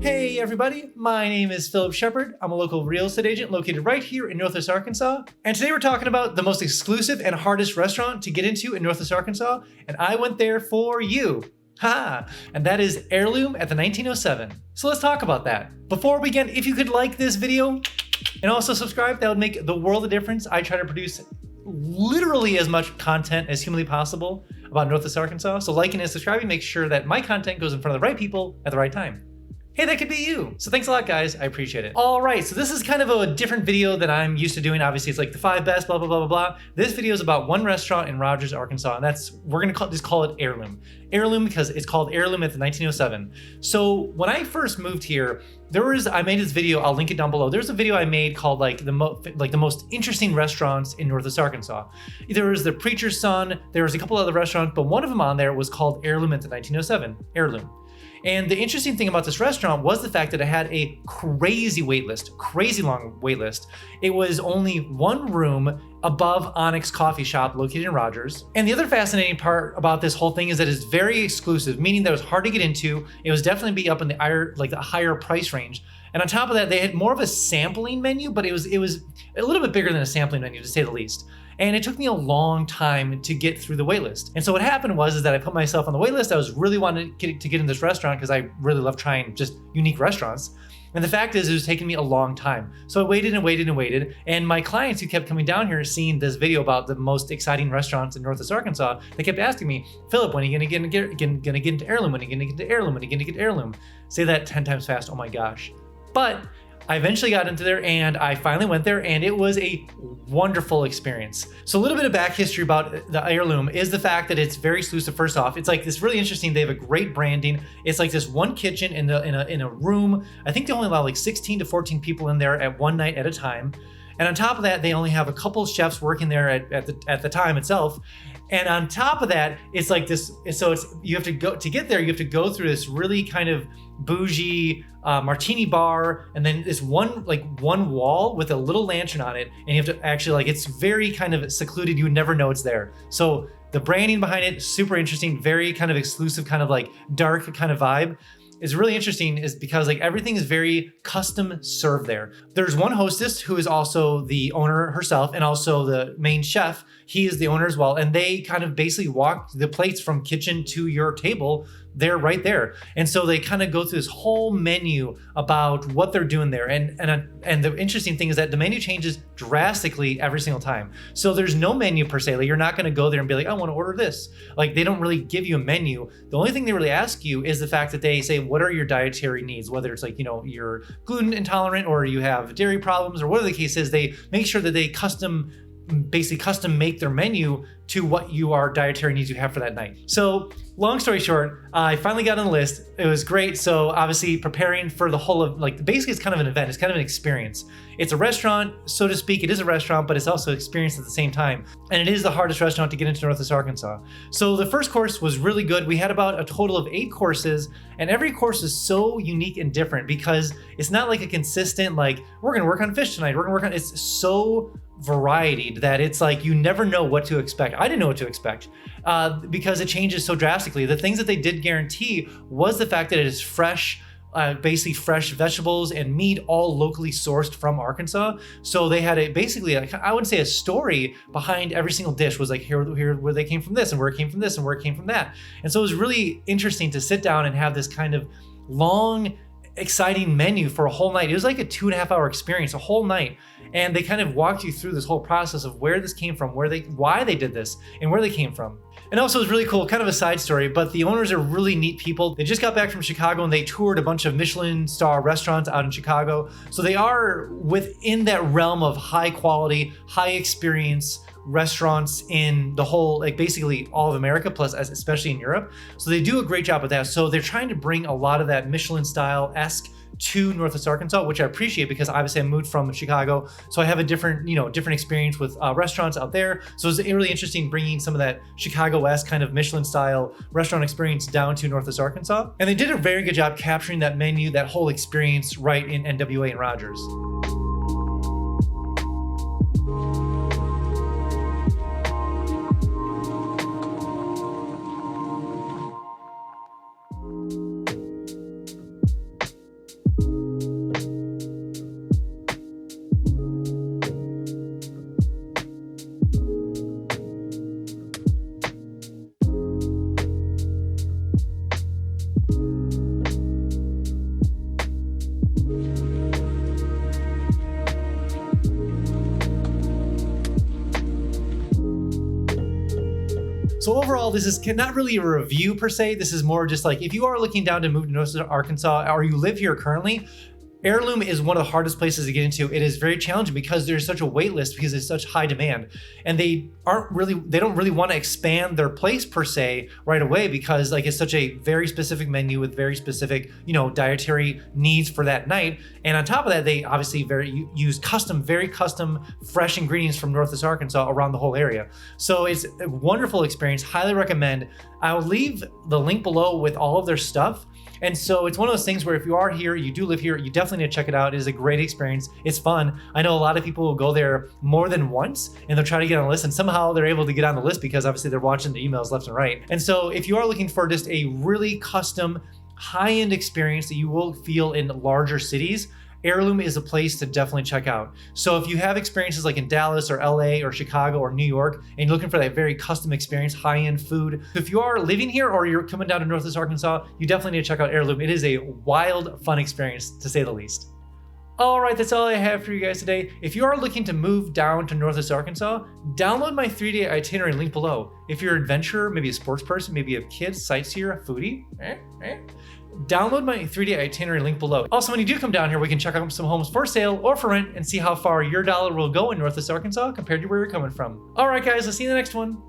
Hey everybody, my name is Philip Shepard. I'm a local real estate agent located right here in Northwest Arkansas. And today we're talking about the most exclusive and hardest restaurant to get into in Northwest Arkansas. And I went there for you. Ha! And that is Heirloom at the 1907. So let's talk about that. Before we begin, if you could like this video and also subscribe, that would make the world of difference. I try to produce literally as much content as humanly possible about Northwest Arkansas. So liking and subscribing makes sure that my content goes in front of the right people at the right time. Hey, that could be you. So thanks a lot, guys. I appreciate it. All right, so this is kind of a different video than I'm used to doing. Obviously, it's like the 5 best, blah, blah, blah, blah, blah. This video is about one restaurant in Rogers, Arkansas, and we're gonna just call it Heirloom. Heirloom because it's called Heirloom at the 1907. So when I first moved here, I made this video, I'll link it down below. There's a video I made called like the most interesting restaurants in Northwest Arkansas. There was the Preacher's Son, there was a couple other restaurants, but one of them on there was called Heirloom at the 1907, Heirloom. And the interesting thing about this restaurant was the fact that it had a crazy long wait list. It was only one room above Onyx Coffee Shop located in Rogers. And the other fascinating part about this whole thing is that it's very exclusive, meaning that it was hard to get into. It was definitely be up in the higher price range. And on top of that, they had more of a sampling menu, but it was a little bit bigger than a sampling menu, to say the least. And it took me a long time to get through the waitlist. And so what happened was that I put myself on the waitlist. I was really wanting to get in this restaurant because I really love trying just unique restaurants. And the fact is, it was taking me a long time. So I waited and waited and waited. And my clients who kept coming down here seeing this video about the most exciting restaurants in Northwest Arkansas, they kept asking me, Philip, when are you gonna get into Heirloom? When are you gonna get into Heirloom? When are you gonna get Heirloom? Say that 10 times fast, oh my gosh. But I eventually got into there and I finally went there and it was a wonderful experience. So a little bit of back history about the Heirloom is the fact that it's very exclusive. First off, it's like this really interesting, they have a great branding. It's like this one kitchen in a room. I think they only allow like 16 to 14 people in there at one night at a time. And on top of that, they only have a couple chefs working there at the time itself. And on top of that, it's like this, so you have to go through this really kind of bougie martini bar, and then this one wall with a little lantern on it, and you have to actually, it's very kind of secluded, you would never know it's there. So the branding behind it, super interesting, very kind of exclusive, kind of like dark kind of vibe. Is really interesting is because everything is very custom served there. There's one hostess who is also the owner herself and also the main chef. He is the owner as well. And they kind of basically walk the plates from kitchen to your table. They're right there. And so they kind of go through this whole menu about what they're doing there. And the interesting thing is that the menu changes drastically every single time. So there's no menu per se. You're not going to go there and be like, I want to order this. They don't really give you a menu. The only thing they really ask you is the fact that they say, what are your dietary needs? Whether it's you're gluten intolerant or you have dairy problems or whatever the case is, they make sure that they custom make their menu to what your dietary needs you have for that night. So long story short, I finally got on the list. It was great. So obviously preparing for the whole of basically it's kind of an event. It's kind of an experience. It's a restaurant, so to speak. It is a restaurant, but it's also experience at the same time. And it is the hardest restaurant to get into Northwest Arkansas. So the first course was really good. We had about a total of 8 courses, and every course is so unique and different because it's not like a consistent, we're going to work on fish tonight. It's so variety that it's you never know what to expect. I didn't know what to expect because it changes so drastically. The things that they did guarantee was the fact that it is fresh, basically fresh vegetables and meat, all locally sourced from Arkansas. So they had I wouldn't say a story behind every single dish was here where they came from this and where it came from this and where it came from that. And so it was really interesting to sit down and have this kind of long, exciting menu for a whole night. It was like a 2.5 hour experience, a whole night. And they kind of walked you through this whole process of where this came from, why they did this, and where they came from. And also it was really cool, kind of a side story, but the owners are really neat people. They just got back from Chicago and they toured a bunch of Michelin star restaurants out in Chicago. So they are within that realm of high quality, high experience restaurants in the whole, basically all of America, plus especially in Europe. So they do a great job with that. So they're trying to bring a lot of that Michelin style-esque to Northwest Arkansas, which I appreciate because obviously I moved from Chicago. So I have a different experience with restaurants out there. So it's really interesting bringing some of that Chicago-esque kind of Michelin style restaurant experience down to Northwest Arkansas. And they did a very good job capturing that menu, that whole experience right in NWA and Rogers. So overall, this is not really a review per se. This is more just like if you are looking down to move to Northwest Arkansas or you live here currently, Heirloom is one of the hardest places to get into. It is very challenging because there's such a wait list because there's such high demand. And they don't really want to expand their place per se right away because like it's such a very specific menu with very specific, dietary needs for that night. And on top of that, they obviously use very custom, fresh ingredients from Northwest Arkansas around the whole area. So it's a wonderful experience. Highly recommend. I'll leave the link below with all of their stuff. And so it's one of those things where if you are here, you do live here, you definitely need to check it out. It is a great experience. It's fun. I know a lot of people will go there more than once and they'll try to get on the list and somehow they're able to get on the list because obviously they're watching the emails left and right. And so if you are looking for just a really custom, high-end experience that you will feel in larger cities, Heirloom is a place to definitely check out. So if you have experiences like in Dallas or LA or Chicago or New York, and you're looking for that very custom experience, high-end food, if you are living here or you're coming down to Northwest Arkansas, you definitely need to check out Heirloom. It is a wild, fun experience to say the least. All right, that's all I have for you guys today. If you are looking to move down to Northwest Arkansas, download my 3-day itinerary link below. If you're an adventurer, maybe a sports person, maybe you have kids, sightseer, foodie, download my 3-day itinerary link below. Also, when you do come down here, we can check out some homes for sale or for rent and see how far your dollar will go in Northwest Arkansas compared to where you're coming from. All right, guys, I'll see you in the next one.